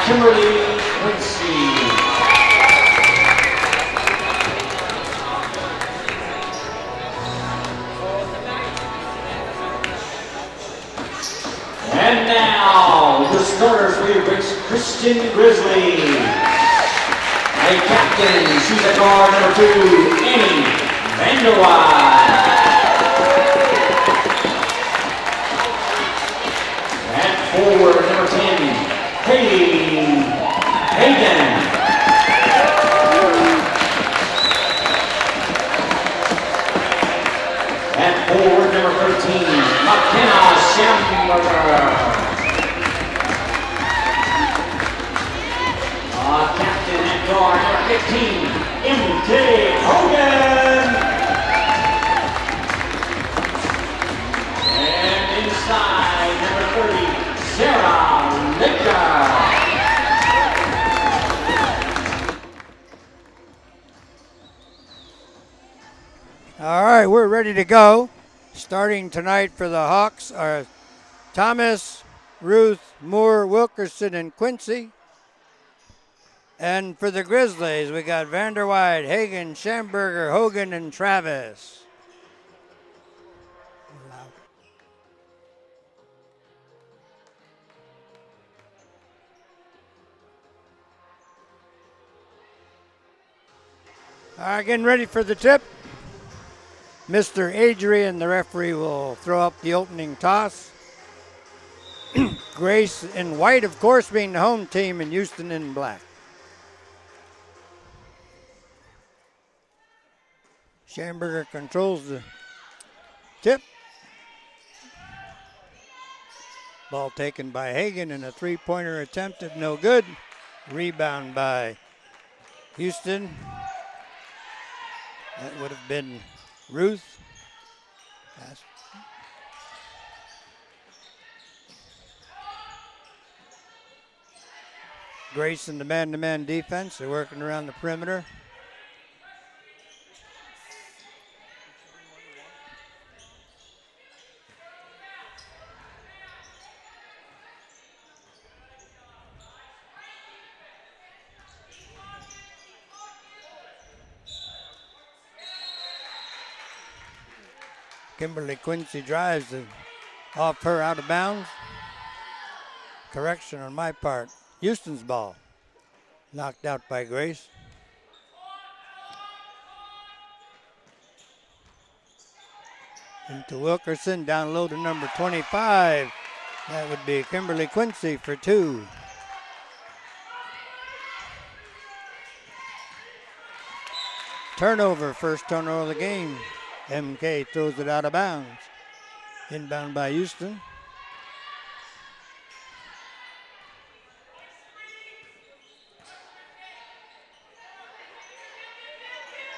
Kimberly Quincy. And now, the starters for your Briggs, Christian Grizzly. A captain, she's at guard number 2, Annie Vanderwaal. At forward, number 10, Haley Hayden. At forward, number 13, McKenna Schamberger. Captain at guard, number 15, M.K. Hogan. And inside, number 30, Sarah Licker. All right, we're ready to go. Starting tonight for the Hawks are Thomas, Ruth, Moore, Wilkerson, and Quincy. And for the Grizzlies, we got Vanderwaal, Hagen, Schamberger, Hogan, and Travis. All right, getting ready for the tip. Mr. Adrian, the referee, will throw up the opening toss. Grace in white, of course, being the home team, and Houston in black. Schamberger controls the tip. Ball taken by Hagen, and a three-pointer attempted, no good. Rebound by Houston. That would have been Ruth. Grace in the man-to-man defense. They're working around the perimeter. Kimberly Quincy drives off her out of bounds. Correction on my part. Houston's ball. Knocked out by Grace. Into Wilkerson, down low to number 25. That would be Kimberly Quincy for 2. Turnover, first turnover of the game. MK throws it out of bounds. Inbound by Houston.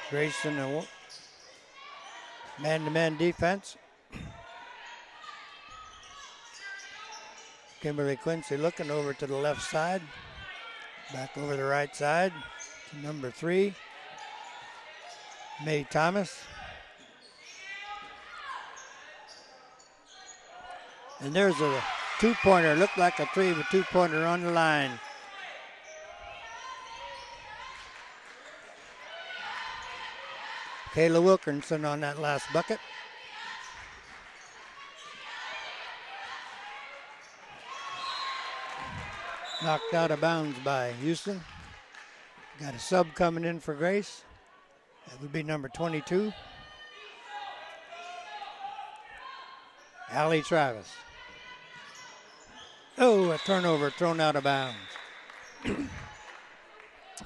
Grayson, a man-to-man defense. Kimberly Quincy looking over to the left side. Back over the right side to number 3, Mae Thomas. And there's a two-pointer, looked like a 3, but two-pointer on the line. Kayla Wilkinson on that last bucket. Knocked out of bounds by Houston. Got a sub coming in for Grace. That would be number 22. Allie Travis. Oh, a turnover thrown out of bounds.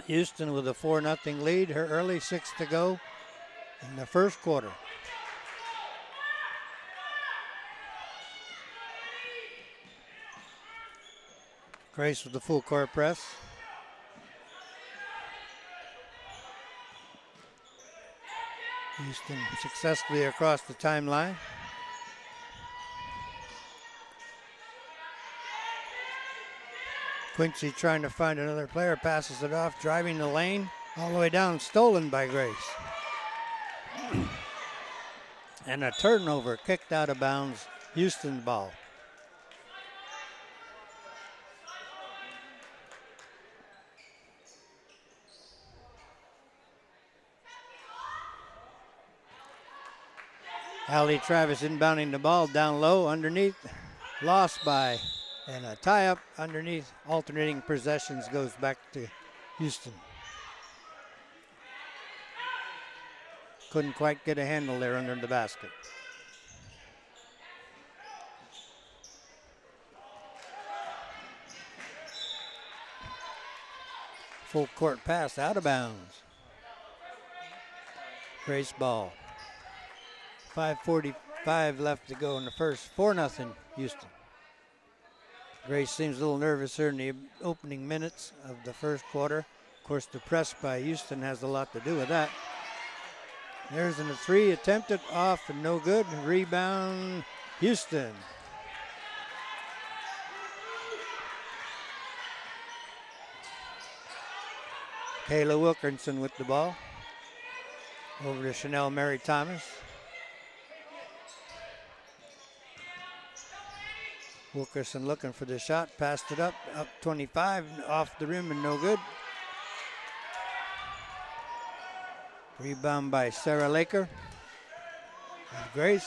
Houston with a 4-0 lead. Her early 6 to go in the first quarter. Grace with the full court press. Houston successfully across the timeline. Quincy trying to find another player, passes it off, driving the lane, all the way down, stolen by Grace. And a turnover, kicked out of bounds, Houston ball. Allie Travis inbounding the ball down low underneath. Lost by, and a tie up underneath. Alternating possessions goes back to Houston. Couldn't quite get a handle there under the basket. Full court pass out of bounds. Grace ball. 5:45 left to go in the first. 4-0 Houston. Grace seems a little nervous here in the opening minutes of the first quarter. Of course, the press by Houston has a lot to do with that. There's a three attempted off and no good. Rebound, Houston. Kayla Wilkinson with the ball. Over to Chanel Mary Thomas. Wilkerson looking for the shot, passed it up 25, off the rim and no good. Rebound by Sarah Laker. And Grace.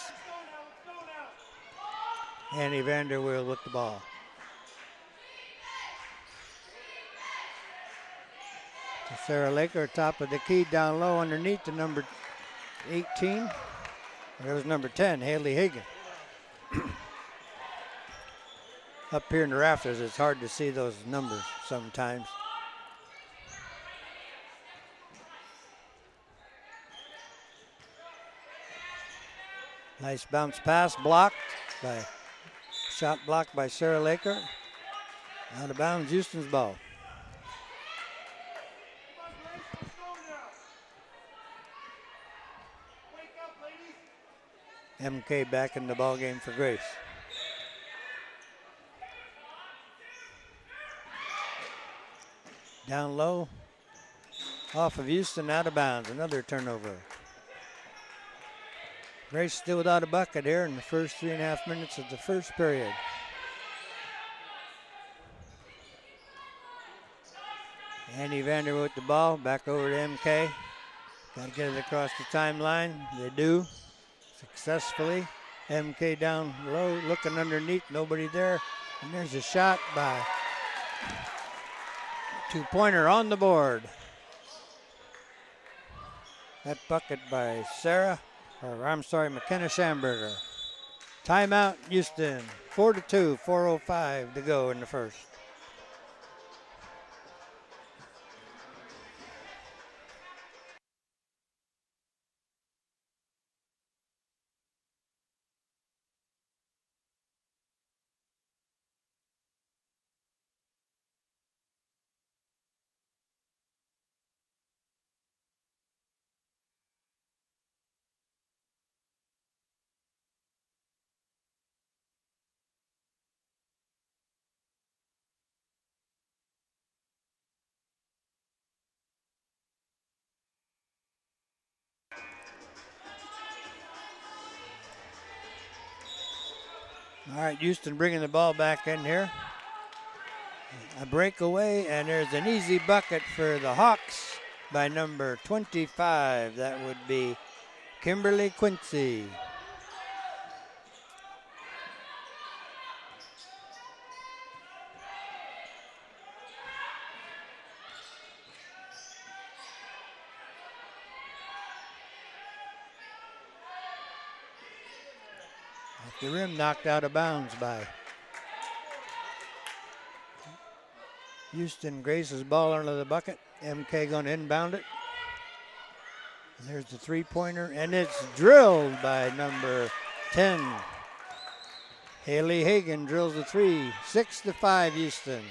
Annie Vanderweel with the ball. To Sarah Laker, top of the key, down low underneath to number 18. There was number 10, Haley Hagan. Up here in the rafters, it's hard to see those numbers sometimes. Nice bounce pass, shot blocked by Sarah Laker. Out of bounds, Houston's ball. MK back in the ball game for Grace. Down low, off of Houston, out of bounds. Another turnover. Grace still without a bucket here in the first 3.5 minutes of the first period. Andy Vander with the ball, back over to MK. Got to get it across the timeline. They do, successfully. MK down low, looking underneath, nobody there. And there's a shot by two-pointer on the board. That bucket by McKenna Schamberger. Timeout, Houston. 4-2, 4:05 to go in the first. All right, Houston bringing the ball back in here. A breakaway, and there's an easy bucket for the Hawks by number 25. That would be Kimberly Quincy. Off the rim, knocked out of bounds by Houston. Grace's ball under the bucket. MK going to inbound it. And there's the three-pointer, and it's drilled by number 10. Haley Hagan drills the three. 6-5 Houston.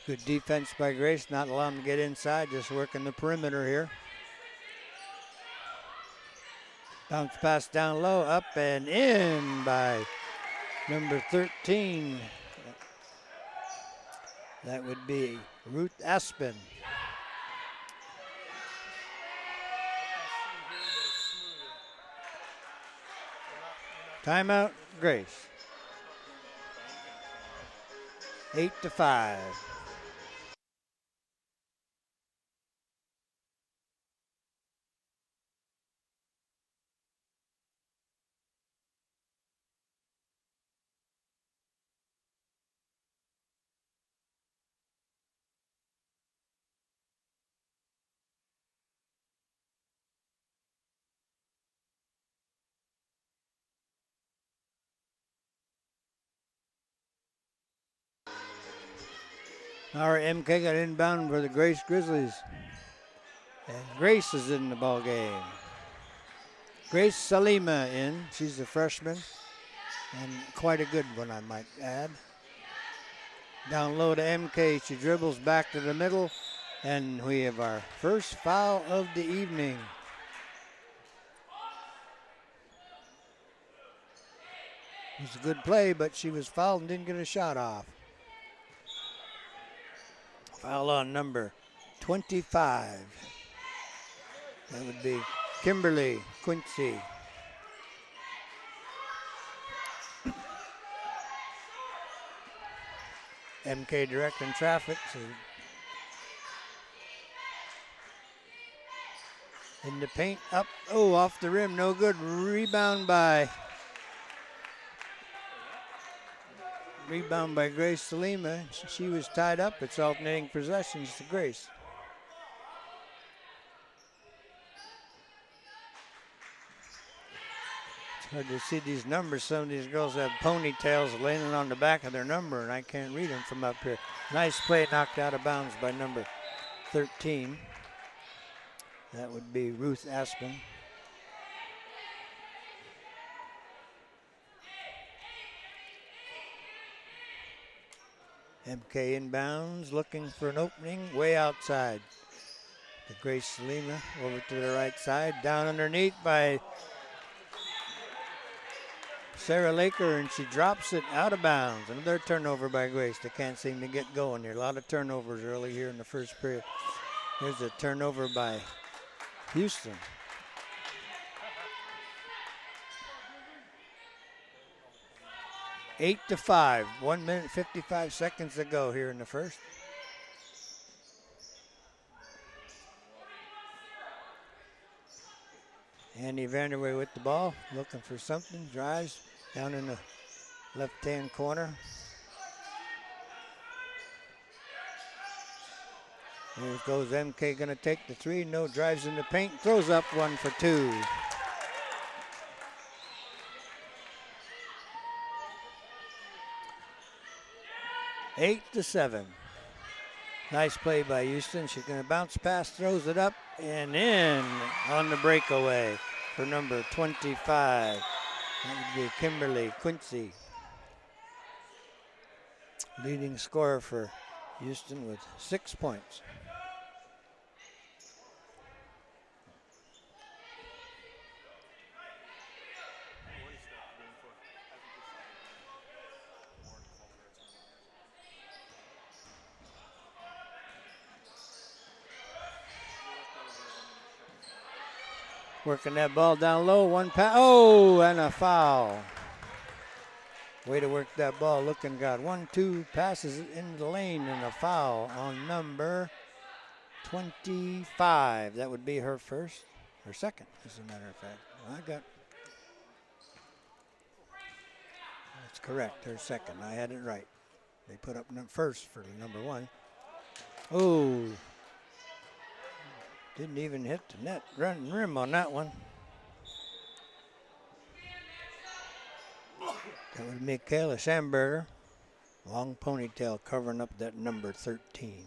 Good defense by Grace, not allowing them to get inside, just working the perimeter here. Bounce pass down low, up and in by number 13. That would be Ruth Aspen. Timeout, Grace. 8-5. Our MK got inbound for the Grace Grizzlies. And Grace is in the ball game. Grace Salima in. She's a freshman. And quite a good one, I might add. Down low to MK. She dribbles back to the middle. And we have our first foul of the evening. It was a good play, but she was fouled and didn't get a shot off. Foul on number 25. That would be Kimberly Quincy. MK directing traffic. So in the paint, up, off the rim, no good. Rebound by Grace Salima. She was tied up. It's alternating possessions to Grace. It's hard to see these numbers. Some of these girls have ponytails laying on the back of their number, and I can't read them from up here. Nice play, knocked out of bounds by number 13. That would be Ruth Aspen. MK inbounds, looking for an opening, way outside. The Grace Salima over to the right side, down underneath by Sarah Laker, and she drops it out of bounds. Another turnover by Grace. They can't seem to get going here. A lot of turnovers early here in the first period. There's a turnover by Houston. Eight to 5. 1 minute, 55 seconds to go here in the first. Andy Vanderway with the ball, looking for something. Drives down in the left-hand corner. Here goes MK, gonna take the three. No, drives in the paint, throws up one for two. Eight to 7. Nice play by Houston. She's gonna bounce pass, throws it up and in on the breakaway for number 25. That would be Kimberly Quincy. Leading scorer for Houston with 6 points. Working that ball down low, one pass, and a foul. Way to work that ball, looking good. 1-2 passes into the lane and a foul on number 25. That would be her second, as a matter of fact. That's correct, her second. I had it right. They put up first for number one. Didn't even hit the net rim on that one. That was Michaela Schamberger. Long ponytail covering up that number 13.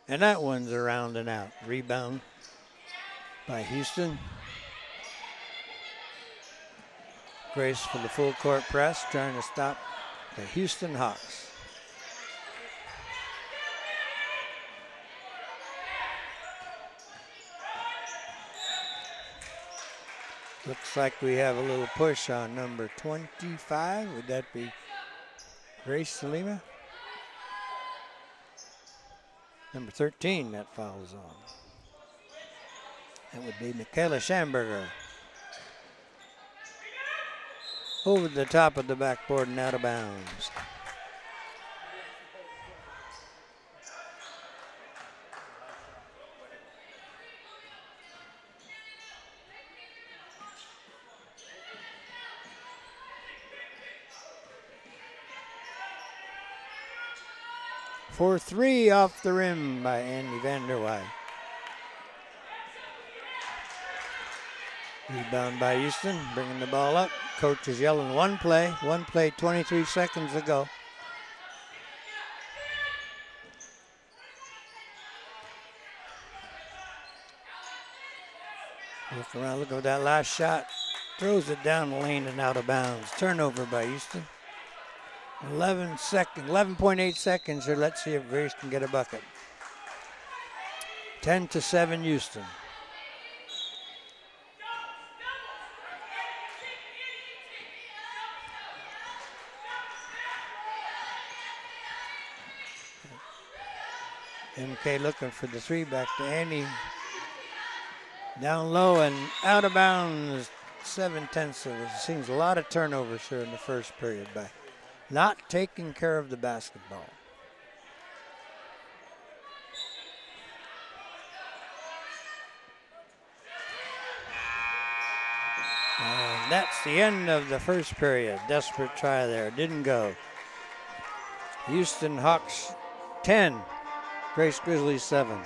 And that one's around and out. Rebound by Houston. Grace for the full court press, trying to stop the Houston Hawks. Looks like we have a little push on number 25. Would that be Grace Salima? Number 13, that foul is on. That would be Michaela Schamberger. Over the top of the backboard and out of bounds. For 3 off the rim by Annie Vanderwaay. Rebound by Houston, bringing the ball up. Coach is yelling one play 23 seconds ago. Look around, look at that last shot. Throws it down the lane and out of bounds. Turnover by Houston. 11.8 seconds here. Let's see if Grace can get a bucket. 10-7 Houston. MK looking for the 3, back to Annie. Down low and out of bounds. 7/10. It seems a lot of turnovers here in the first period by not taking care of the basketball. And that's the end of the first period. Desperate try there, didn't go. Houston Hawks 10, Grace Grizzlies 7.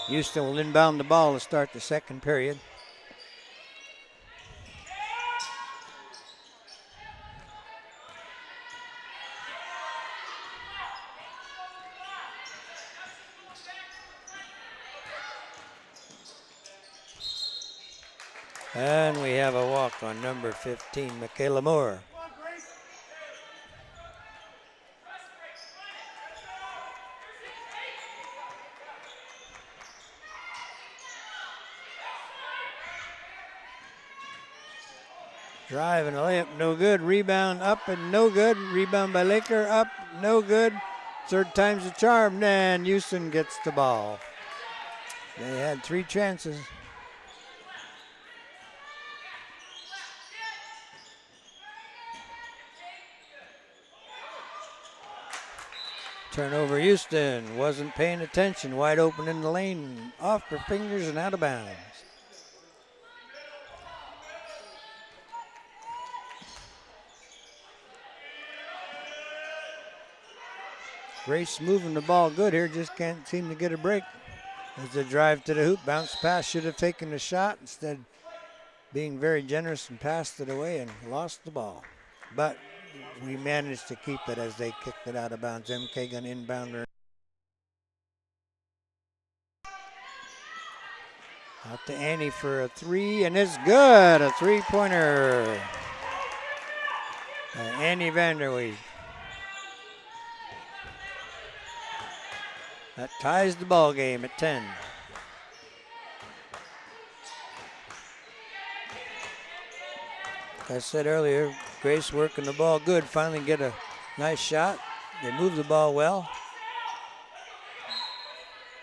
Houston will inbound the ball to start the second period. And we have a walk on number 15, Michaela Moore. Drive and a layup, no good. Rebound up and no good. Rebound by Laker, up, no good. Third time's a charm, and Houston gets the ball. They had 3 chances. Turnover Houston, wasn't paying attention. Wide open in the lane, off her fingers and out of bounds. Grace moving the ball good here, just can't seem to get a break. As the drive to the hoop, bounce pass, should have taken the shot. Instead, being very generous and passed it away and lost the ball. But we managed to keep it as they kicked it out of bounds. MK gonna inbound her. Out to Annie for a 3, and it's good, a 3-pointer. Annie Vanderwaay. That ties the ball game at 10. Like I said earlier, Grace working the ball good. Finally get a nice shot. They move the ball well.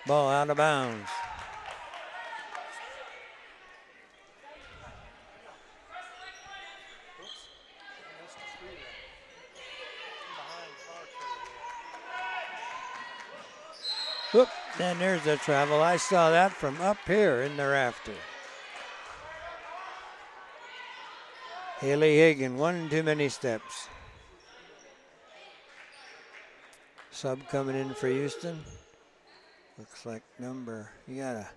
Ball out of bounds. And there's the travel. I saw that from up here in the rafter. Haley Hagan, one too many steps. Sub coming in for Houston. Looks like you got a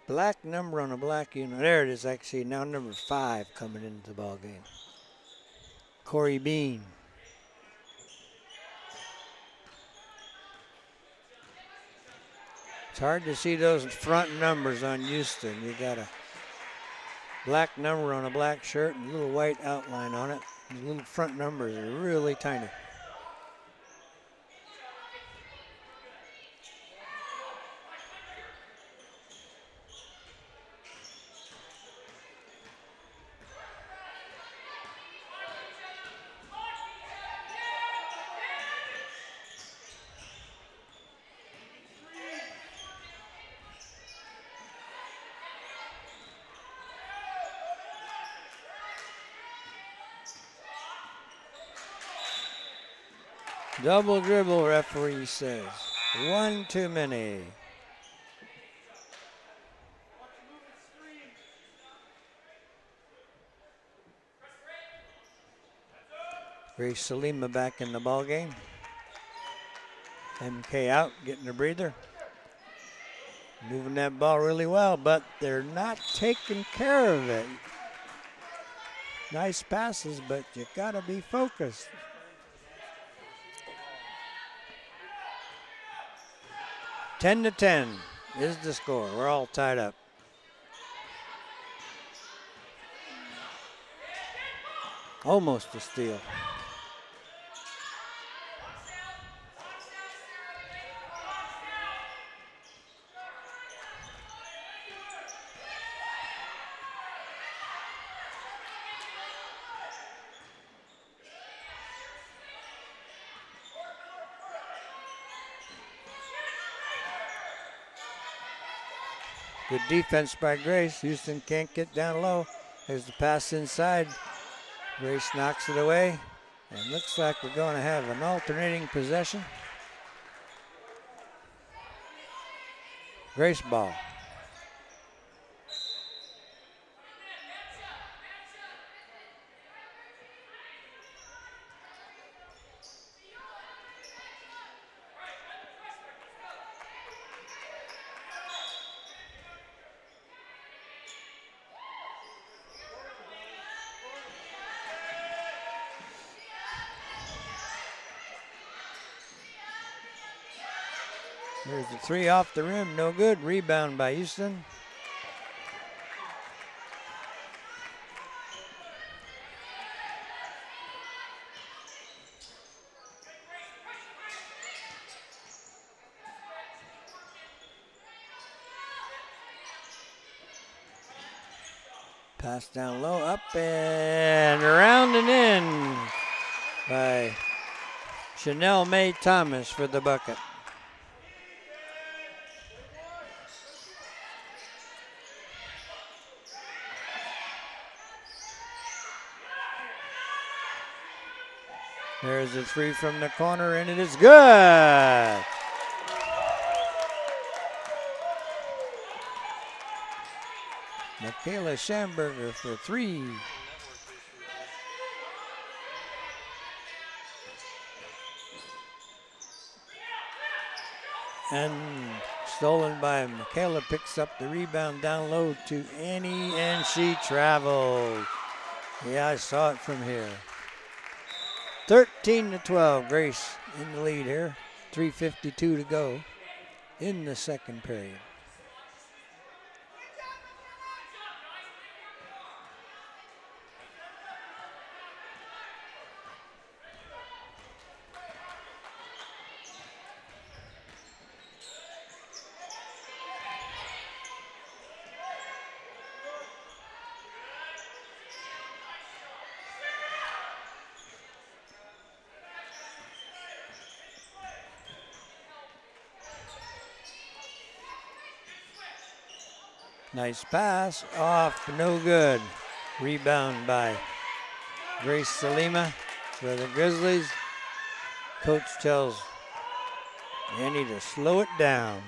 black number on a black unit. There it is, actually. Now number 5 coming into the ball game. Corey Bean. It's hard to see those front numbers on Houston. You got a black number on a black shirt and a little white outline on it. The little front numbers are really tiny. Double dribble, referee says. One too many. Grace Salima back in the ball game. MK out, getting a breather. Moving that ball really well, but they're not taking care of it. Nice passes, but you gotta be focused. 10-10 is the score. We're all tied up. Almost a steal. Good defense by Grace. Houston can't get down low. There's the pass inside. Grace knocks it away. And looks like we're going to have an alternating possession. Grace ball. There's the 3 off the rim, no good. Rebound by Houston. Pass down low, up and around and in by Chanel May Thomas for the bucket. There's a 3 from the corner, and it is good. Michaela Schamberger for 3. And stolen by Michaela, picks up the rebound down low to Annie, and she traveled. Yeah, I saw it from here. 13-12, Grace in the lead here. 3:52 to go in the second period. Nice pass, off, no good. Rebound by Grace Salima for the Grizzlies. Coach tells Annie to slow it down.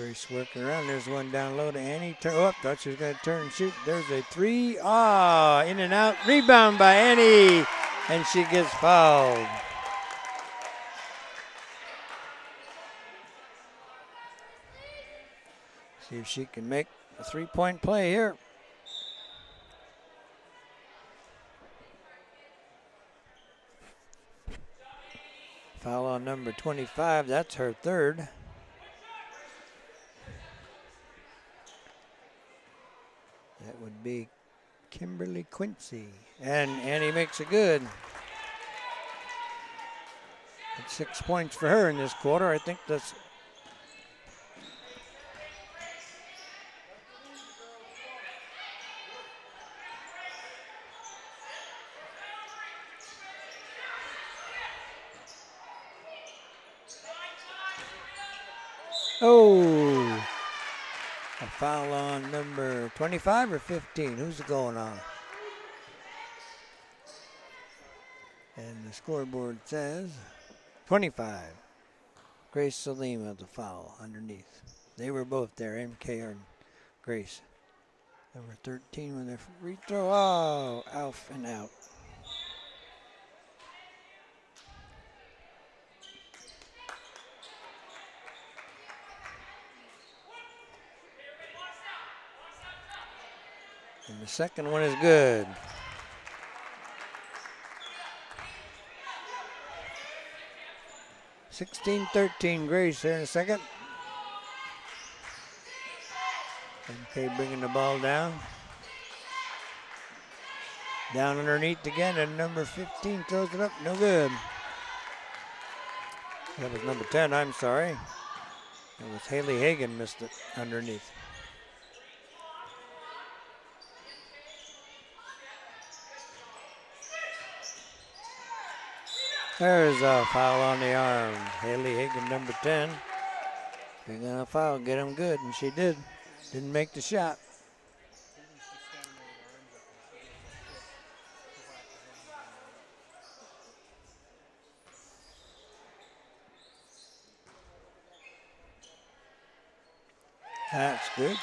Grace working around. There's one down low to Annie. Oh, thought she was going to turn and shoot. There's a three. Ah, in and out. Rebound by Annie. And she gets fouled. See if she can make a three-point play here. Foul on number 25. That's her third. That would be Kimberly Quincy. And Annie makes it good. That's 6 points for her in this quarter. I think that's... Oh! A foul on number 25 or 15? Who's it going on? And the scoreboard says 25. Grace Salima, the foul underneath. They were both there, MK and Grace. Number 13 with their free throw. Oh, off and out. And the second one is good. (16-13) Grace there in a second. MK bringing the ball down. Down underneath again, and number 15 throws it up. No good. That was number 10, I'm sorry. It was Haley Hagan missed it underneath. There's a foul on the arm. Haley Hagan, number 10. They're gonna foul, get him good, and she did. Didn't make the shot. That's good.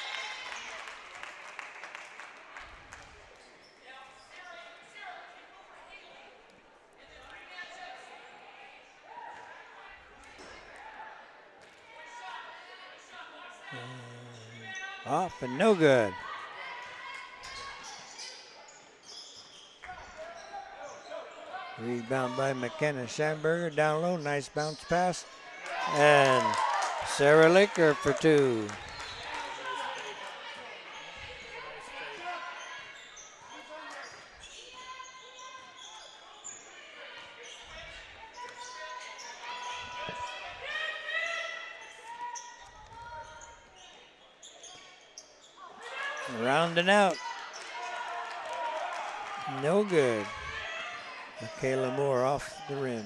Off and no good. Rebound by McKenna Schamberger. Down low, nice bounce pass. And Sarah Laker for two. Rounding out. No good. Michaela Moore off the rim.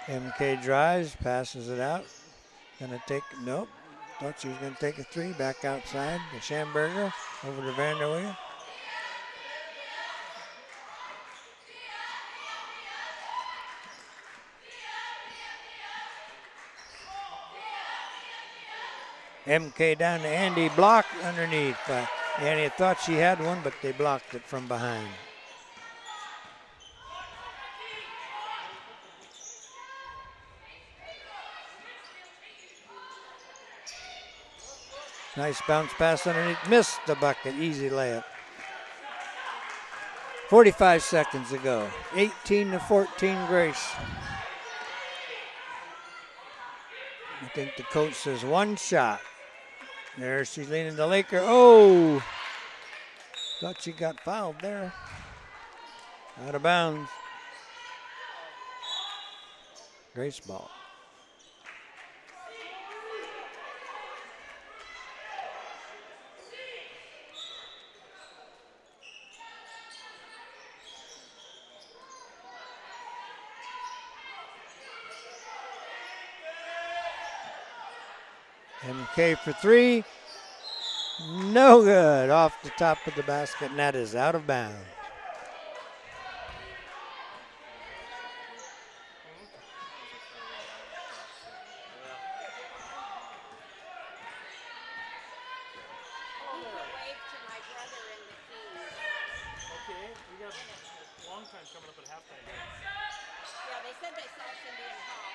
MK drives, passes it out. Gonna take, nope. Thought she was gonna take a three. Back outside to Schamberger. Over to Vanderwege. MK down to Andy, blocked underneath. Andy thought she had one, but they blocked it from behind. Nice bounce pass underneath, missed the bucket, easy layup. 45 seconds to go, 18-14 Grace. I think the coach says one shot. There she's leaning the Laker. Oh! Thought she got fouled there. Out of bounds. Grace ball. MK for three. No good. Off the top of the basket, and that is out of bounds. had a long time coming up at halftime. Yeah, they said they saw Cindy and Paul.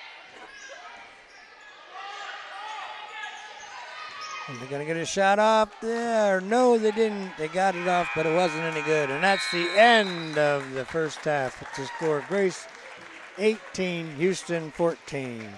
And they're going to get a shot off there. No, they didn't. They got it off, but it wasn't any good. And that's the end of the first half. It's a score. Grace 18, Houston 14.